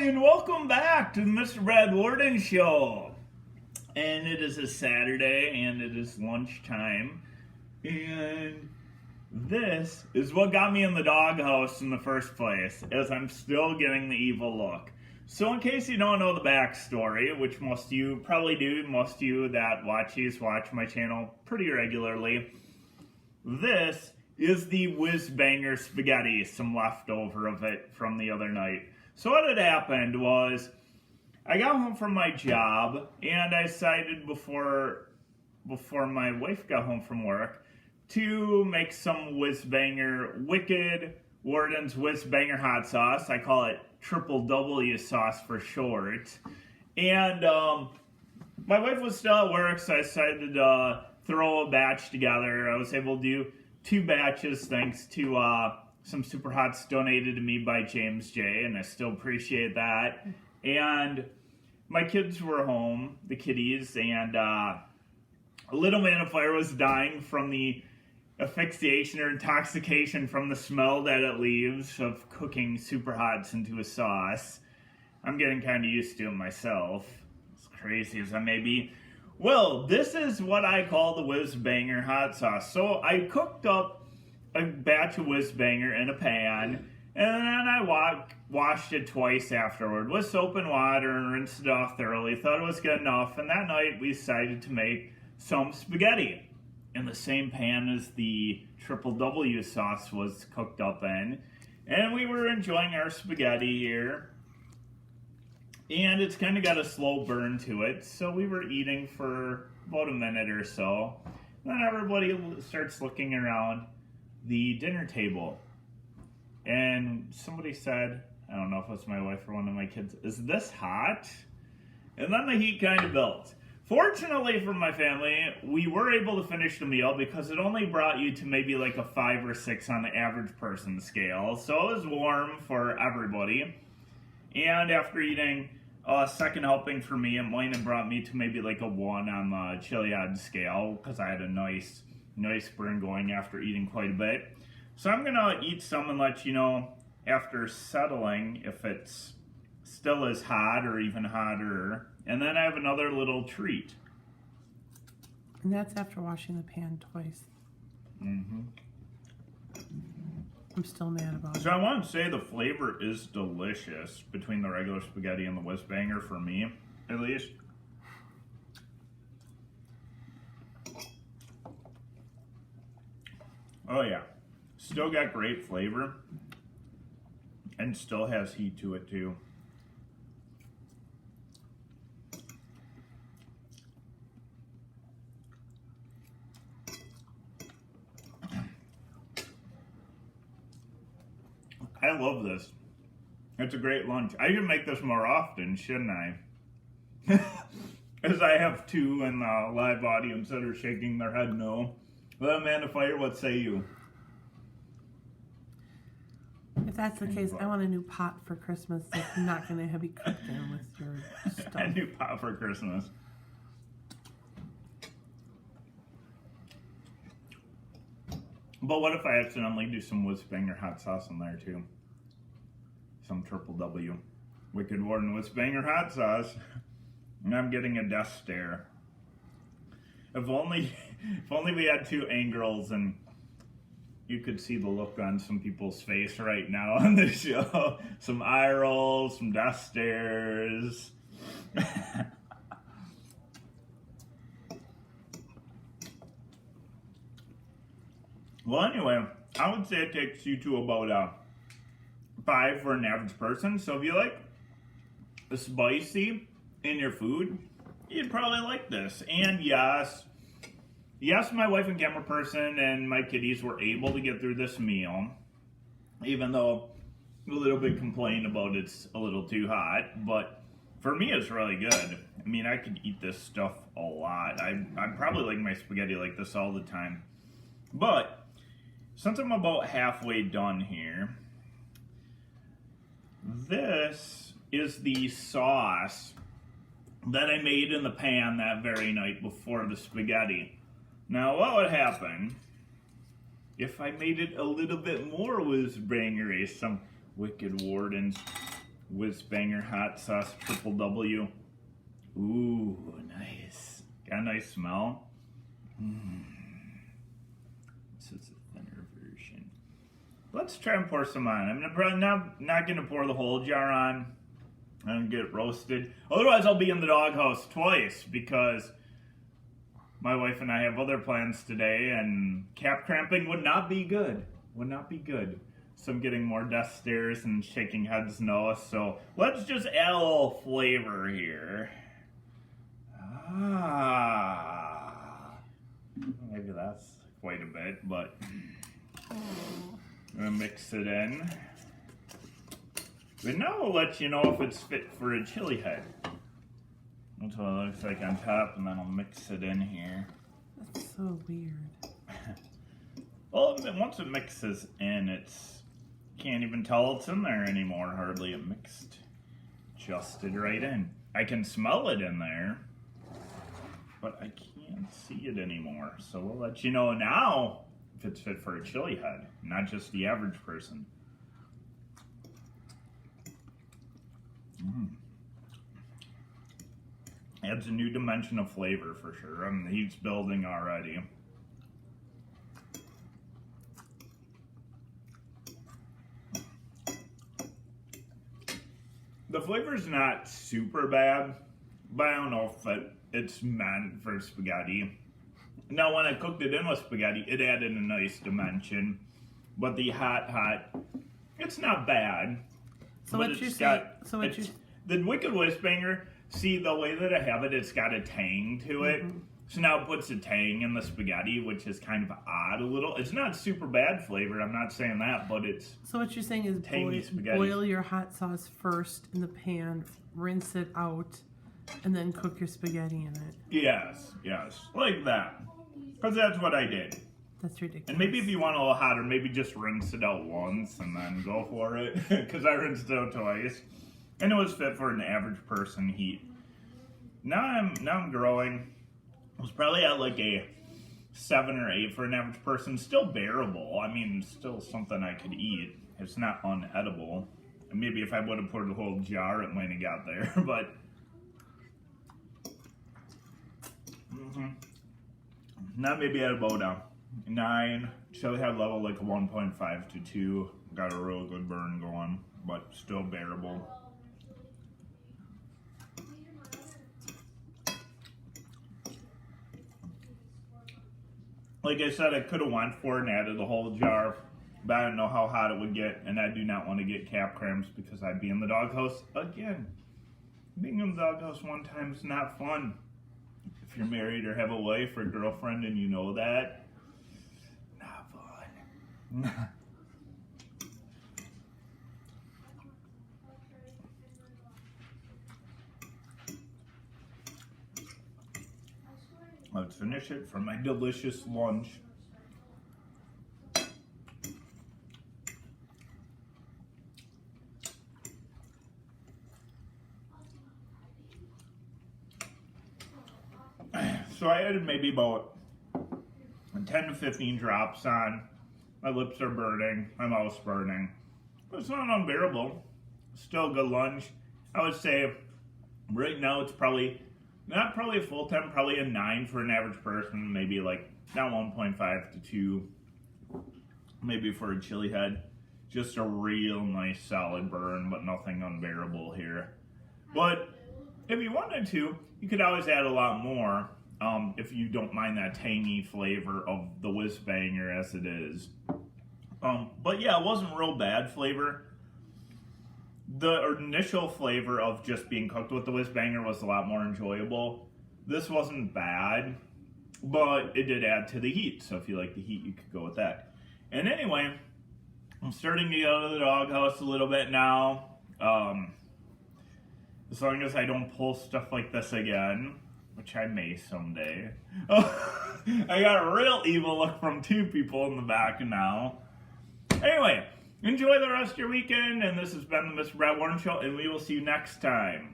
and welcome back to the Mr. Brad Worden Show. And it is a Saturday, and it is lunchtime. And this is what got me in the doghouse in the first place, as I'm still getting the evil look. So in case you don't know the backstory, which most of you probably do, most of you that watch my channel pretty regularly, this is the Whizbanger Spaghetti, some leftover of it from the other night. So what had happened was, I got home from my job, and I decided before my wife got home from work to make some Whizbanger, Wicked Worden's Whizbanger hot sauce. I call it Triple W sauce for short. And my wife was still at work, so I decided to throw a batch together. I was able to do 2 batches thanks to some Super Hots donated to me by James J, and I still appreciate that. And my kids were home, the kitties, and little man of fire was dying from the asphyxiation or intoxication from the smell that it leaves of cooking Super Hots into a sauce. I'm getting kind of used to it myself, as crazy as I may be. Well, this is what I call the Whizbanger hot sauce. So I cooked up a batch of Whizbanger in a pan, and then I washed it twice afterward with soap and water and rinsed it off thoroughly. Thought it was good enough, and that night we decided to make some spaghetti in the same pan as the Triple W sauce was cooked up in. And we were enjoying our spaghetti here. And it's kind of got a slow burn to it, so we were eating for about a minute or so. Then everybody starts looking around the dinner table. And somebody said, I don't know if it was my wife or one of my kids, "Is this hot?" And then the heat kind of built. Fortunately for my family, we were able to finish the meal because it only brought you to maybe like a 5 or 6 on the average person scale. So it was warm for everybody. And after eating a second helping for me, it might have brought me to maybe like a 1 on the chili-odd scale because I had a nice burn going after eating quite a bit. So I'm going to eat some and let you know after settling if it's still as hot or even hotter. And then I have another little treat. And that's after washing the pan twice. Mm-hmm. I'm still mad about it. So I want to say the flavor is delicious between the regular spaghetti and the Whizbanger for me, at least. Oh yeah, still got great flavor and still has heat to it too. I love this. It's a great lunch. I should make this more often, shouldn't I? As I have 2 in the live audience that are shaking their head no. Well, man of fire, what say you? If that's the case, I want a new pot for Christmas that's not going to have you cooked in with your stuff. A new pot for Christmas. But what if I accidentally do some Whizbanger hot sauce in there too? Some Triple W. Wicked Worden Whizbanger hot sauce. And I'm getting a death stare. If only we had 2 angles and you could see the look on some people's face right now on the show. Some eye rolls, some death stares. Well, anyway, I would say it takes you to about 5 for an average person. So if you like the spicy in your food, you'd probably like this. And yes, my wife and camera person and my kitties were able to get through this meal, even though a little bit complained about it's a little too hot. But for me, it's really good. I mean, I could eat this stuff a lot. I'd probably like my spaghetti like this all the time. But since I'm about halfway done here, this is the sauce that I made in the pan that very night before the spaghetti. Now, what would happen if I made it a little bit more Whizbangery? Some Wicked Worden's Whizbanger hot sauce triple W. Ooh, nice. Got a nice smell. This is a thinner version. Let's try and pour some on. I'm probably not going to pour the whole jar on and get roasted. Otherwise, I'll be in the doghouse twice because my wife and I have other plans today, and cap cramping would not be good. Would not be good. So I'm getting more death stares and shaking heads no. So let's just add a little flavor here. Maybe that's quite a bit, but I'm gonna mix it in. But now I'll let you know if it's fit for a chili head. That's what it looks like on top, and then I'll mix it in here. That's so weird. Well, once it mixes in, can't even tell it's in there anymore, hardly. It mixed, adjusted right in. I can smell it in there, but I can't see it anymore. So we'll let you know now if it's fit for a chili head, not just the average person. Adds a new dimension of flavor for sure. The heat's building already. The flavor's not super bad, but I don't know if it's meant for spaghetti. Now, when I cooked it in with spaghetti, it added a nice dimension. But the hot, it's not bad. So but what you say? The Wicked Whizbanger, see, the way that I have it, it's got a tang to it. Mm-hmm. So now it puts a tang in the spaghetti, which is kind of odd a little. It's not super bad flavored, I'm not saying that, but it's So what you're saying is boil your hot sauce first in the pan, rinse it out, and then cook your spaghetti in it. Yes, like that. Because that's what I did. That's ridiculous. And maybe if you want a little hotter, maybe just rinse it out once and then go for it. Because I rinsed it out twice. And it was fit for an average person heat. Now I'm growing. It was probably at like a 7 or 8 for an average person. Still bearable. I mean, still something I could eat. It's not unedible. And maybe if I would have poured the whole jar, it might have got there. But now maybe at about a 9. Chili head level like a 1.5 to 2. Got a real good burn going, but still bearable. Like I said, I could have went for it and added the whole jar, but I didn't know how hot it would get, and I do not want to get cap cramps because I'd be in the doghouse again. Being in the doghouse one time is not fun. If you're married or have a wife or girlfriend and you know that, not fun. Let's finish it for my delicious lunch. So I added maybe about 10 to 15 drops on. My lips are burning, my mouth's burning. But it's not unbearable. Still a good lunch. I would say right now it's probably not probably a full 10, probably a 9 for an average person, maybe like not 1.5 to 2, maybe for a chili head. Just a real nice solid burn, but nothing unbearable here. But if you wanted to, you could always add a lot more if you don't mind that tangy flavor of the Whizbanger as it is. But yeah, it wasn't real bad flavor. The initial flavor of just being cooked with the Whizbanger was a lot more enjoyable. This wasn't bad, but it did add to the heat. So if you like the heat, you could go with that. And anyway, I'm starting to go to the doghouse a little bit now. As long as I don't pull stuff like this again, which I may someday. I got a real evil look from 2 people in the back now. Anyway, enjoy the rest of your weekend, and this has been the Mr. Brad Worden Show, and we will see you next time.